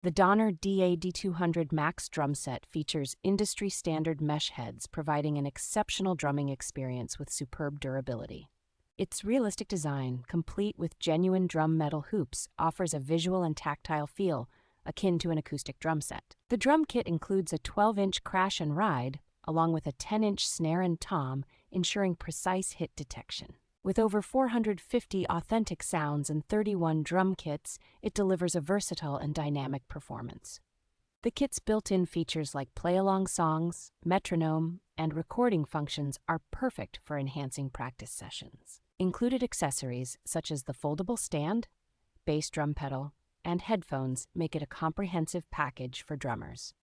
The Donner DED-200 MAX drum set features industry-standard mesh heads, providing an exceptional drumming experience with superb durability. Its realistic design, complete with genuine drum metal hoops, offers a visual and tactile feel akin to an acoustic drum set. The drum kit includes a 12-inch crash and ride, along with a 10-inch snare and tom, ensuring precise hit detection. With over 450 authentic sounds and 31 drum kits, it delivers a versatile and dynamic performance. The kit's built-in features like play-along songs, metronome, and recording functions are perfect for enhancing practice sessions. Included accessories such as the foldable stand, bass drum pedal, and headphones make it a comprehensive package for drummers.